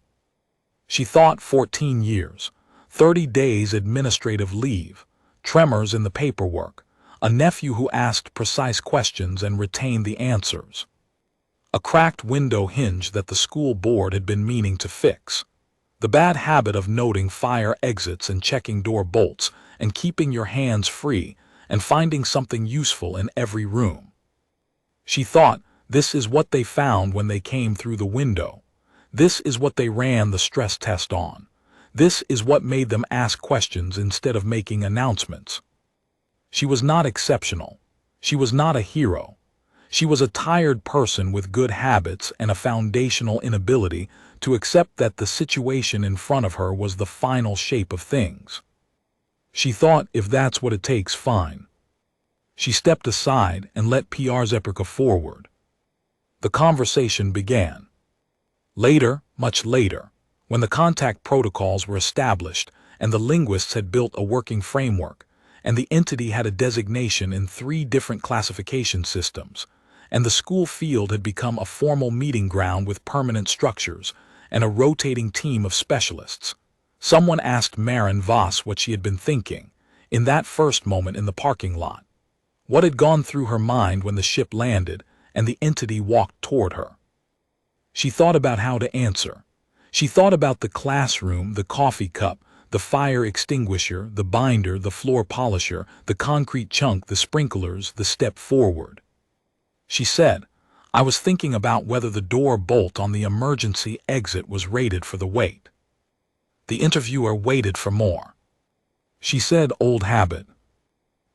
She thought 14 years, 30 days administrative leave, tremors in the paperwork, a nephew who asked precise questions and retained the answers. A cracked window hinge that the school board had been meaning to fix. The bad habit of noting fire exits and checking door bolts and keeping your hands free and finding something useful in every room. She thought, this is what they found when they came through the window. This is what they ran the stress test on. This is what made them ask questions instead of making announcements. She was not exceptional. She was not a hero. She was a tired person with good habits and a foundational inability to accept that the situation in front of her was the final shape of things. She thought, if that's what it takes, fine. She stepped aside and let PR forward. The conversation began. Later, much later, when the contact protocols were established and the linguists had built a working framework, and the entity had a designation in 3 different classification systems, and the school field had become a formal meeting ground with permanent structures and a rotating team of specialists, someone asked Maren Voss what she had been thinking in that first moment in the parking lot. What had gone through her mind when the ship landed and the entity walked toward her? She thought about how to answer. She thought about the classroom, the coffee cup, the fire extinguisher, the binder, the floor polisher, the concrete chunk, the sprinklers, the step forward. She said, I was thinking about whether the door bolt on the emergency exit was rated for the weight. The interviewer waited for more. She said, old habit.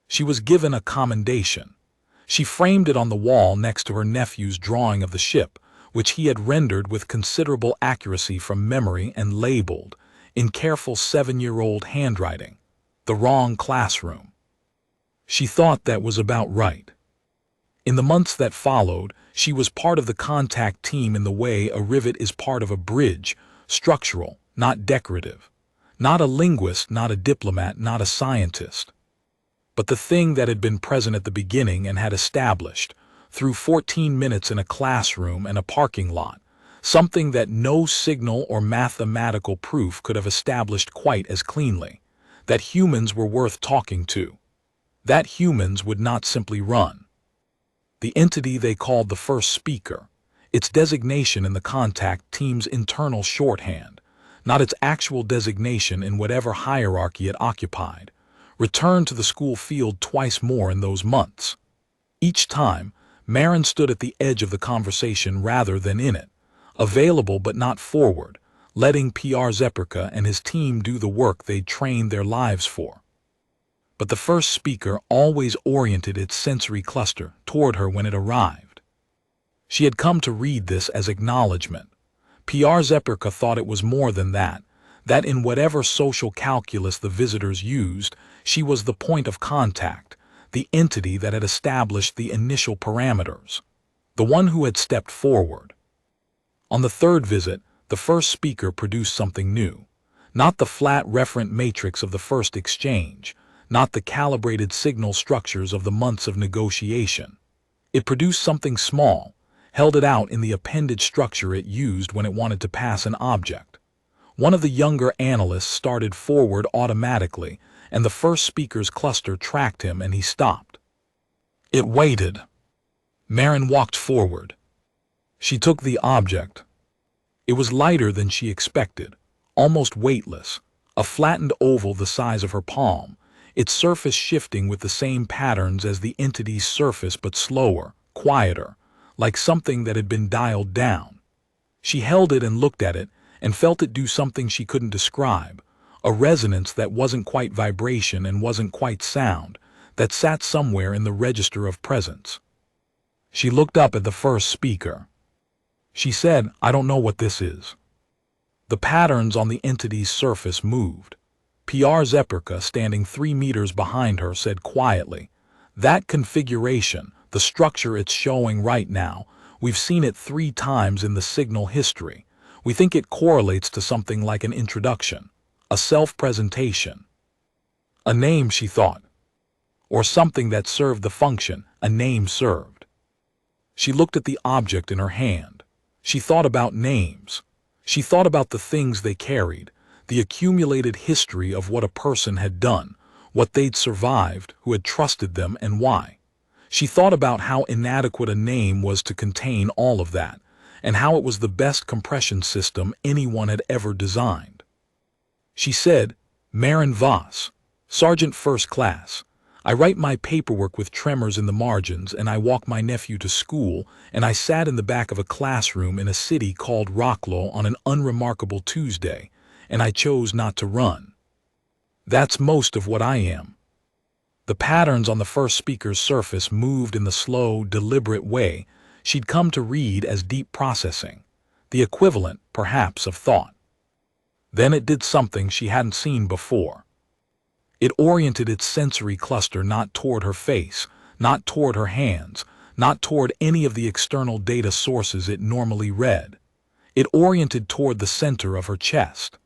She was given a commendation. She framed it on the wall next to her nephew's drawing of the ship, which he had rendered with considerable accuracy from memory and labeled, in careful 7-year-old handwriting, the wrong classroom. She thought that was about right. In the months that followed, she was part of the contact team in the way a rivet is part of a bridge, structural, not decorative. Not a linguist, not a diplomat, not a scientist. But the thing that had been present at the beginning and had established, through 14 minutes in a classroom and a parking lot, something that no signal or mathematical proof could have established quite as cleanly, that humans were worth talking to. That humans would not simply run. The entity they called the first speaker, its designation in the contact team's internal shorthand, not its actual designation in whatever hierarchy it occupied, returned to the school field twice more in those months. Each time, Maren stood at the edge of the conversation rather than in it, available but not forward, letting PR Zeperka and his team do the work they'd trained their lives for. But the first speaker always oriented its sensory cluster toward her when it arrived. She had come to read this as acknowledgement. PR Zeperka thought it was more than that in whatever social calculus the visitors used, she was the point of contact, the entity that had established the initial parameters, the one who had stepped forward. On the 3rd visit, the first speaker produced something new, not the flat referent matrix of the first exchange, not the calibrated signal structures of the months of negotiation. It produced something small, held it out in the appendage structure it used when it wanted to pass an object. One of the younger analysts started forward automatically, and the first speaker's cluster tracked him and he stopped. It waited. Maren walked forward. She took the object. It was lighter than she expected, almost weightless, a flattened oval the size of her palm, its surface shifting with the same patterns as the entity's surface but slower, quieter, like something that had been dialed down. She held it and looked at it and felt it do something she couldn't describe, a resonance that wasn't quite vibration and wasn't quite sound, that sat somewhere in the register of presence. She looked up at the first speaker. She said, I don't know what this is. The patterns on the entity's surface moved. PR Zeperka, standing 3 meters behind her, said quietly, that configuration, the structure it's showing right now, we've seen it 3 times in the signal history. We think it correlates to something like an introduction, a self-presentation. A name, she thought. Or something that served the function a name served. She looked at the object in her hand. She thought about names. She thought about the things they carried, the accumulated history of what a person had done, what they'd survived, who had trusted them, and why. She thought about how inadequate a name was to contain all of that, and how it was the best compression system anyone had ever designed. She said, Maren Voss, Sergeant First Class. I write my paperwork with tremors in the margins, and I walk my nephew to school, and I sat in the back of a classroom in a city called Rocklo on an unremarkable Tuesday, and I chose not to run. That's most of what I am. The patterns on the first speaker's surface moved in the slow, deliberate way she'd come to read as deep processing, the equivalent, perhaps, of thought. Then it did something she hadn't seen before. It oriented its sensory cluster not toward her face, not toward her hands, not toward any of the external data sources it normally read. It oriented toward the center of her chest.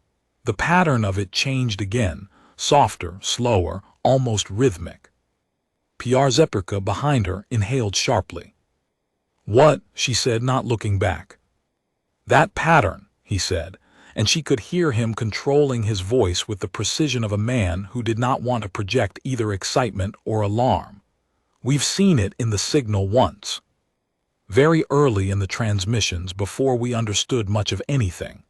The pattern of it changed again, softer, slower, almost rhythmic. Piarzepirka behind her inhaled sharply. "What?" she said, not looking back. "That pattern," he said, and she could hear him controlling his voice with the precision of a man who did not want to project either excitement or alarm. "We've seen it in the signal once. Very early in the transmissions, before we understood much of anything.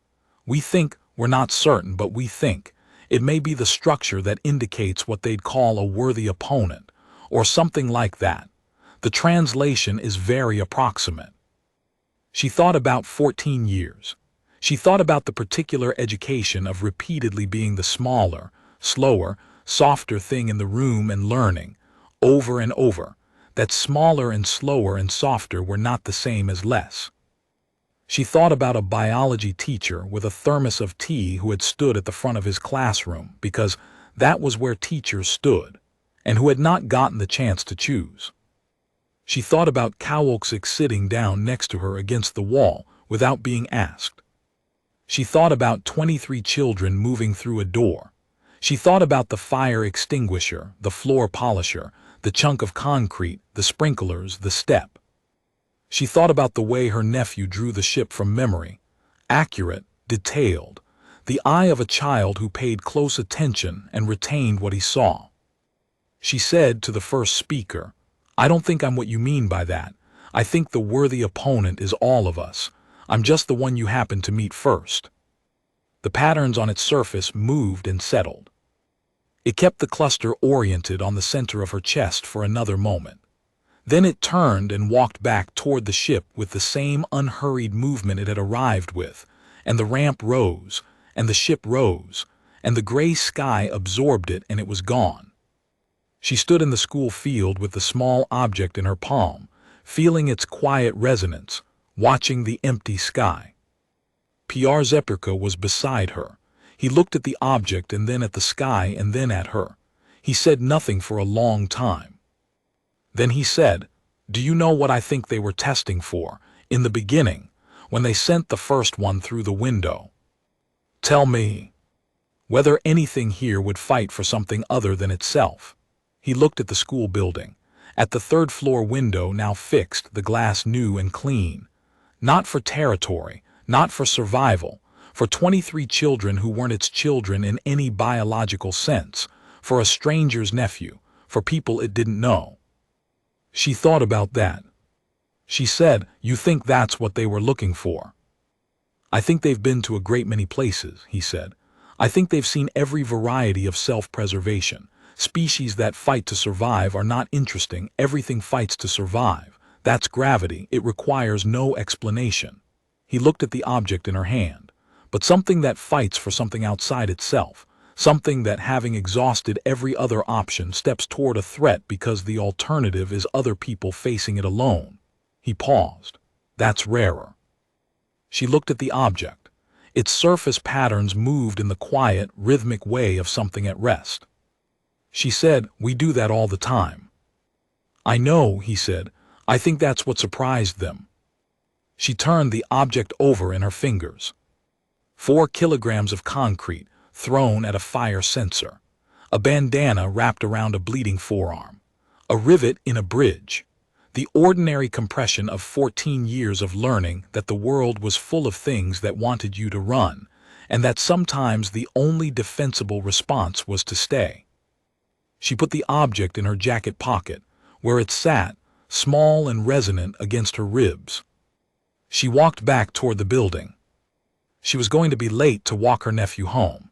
We think, we're not certain, but we think, it may be the structure that indicates what they'd call a worthy opponent, or something like that. The translation is very approximate." She thought about 14 years. She thought about the particular education of repeatedly being the smaller, slower, softer thing in the room and learning, over and over, that smaller and slower and softer were not the same as less. She thought about a biology teacher with a thermos of tea who had stood at the front of his classroom because that was where teachers stood, and who had not gotten the chance to choose. She thought about Kowalczyk sitting down next to her against the wall without being asked. She thought about 23 children moving through a door. She thought about the fire extinguisher, the floor polisher, the chunk of concrete, the sprinklers, the step. She thought about the way her nephew drew the ship from memory, accurate, detailed, the eye of a child who paid close attention and retained what he saw. She said to the first speaker, "I don't think I'm what you mean by that. I think the worthy opponent is all of us. I'm just the one you happen to meet first." The patterns on its surface moved and settled. It kept the cluster oriented on the center of her chest for another moment. Then it turned and walked back toward the ship with the same unhurried movement it had arrived with, and the ramp rose, and the ship rose, and the gray sky absorbed it, and it was gone. She stood in the school field with the small object in her palm, feeling its quiet resonance, watching the empty sky. Piarzepirka was beside her. He looked at the object and then at the sky and then at her. He said nothing for a long time. Then he said, "Do you know what I think they were testing for, in the beginning, when they sent the first one through the window? Tell me. Whether anything here would fight for something other than itself." He looked at the school building, at the third-floor window now fixed, the glass new and clean. Not for territory, not for survival, for 23 children who weren't its children in any biological sense, for a stranger's nephew, for people it didn't know. She thought about that. She said, "You think that's what they were looking for?" "I think they've been to a great many places," he said. "I think they've seen every variety of self-preservation. Species that fight to survive are not interesting. Everything fights to survive. That's gravity. It requires no explanation." He looked at the object in her hand. "But something that fights for something outside itself. Something that, having exhausted every other option, steps toward a threat because the alternative is other people facing it alone." He paused. "That's rarer." She looked at the object. Its surface patterns moved in the quiet, rhythmic way of something at rest. She said, "We do that all the time." "I know," he said. "I think that's what surprised them." She turned the object over in her fingers. 4 kilograms of concrete thrown at a fire sensor. A bandana wrapped around a bleeding forearm. A rivet in a bridge. The ordinary compression of 14 years of learning that the world was full of things that wanted you to run, and that sometimes the only defensible response was to stay. She put the object in her jacket pocket, where it sat, small and resonant against her ribs. She walked back toward the building. She was going to be late to walk her nephew home.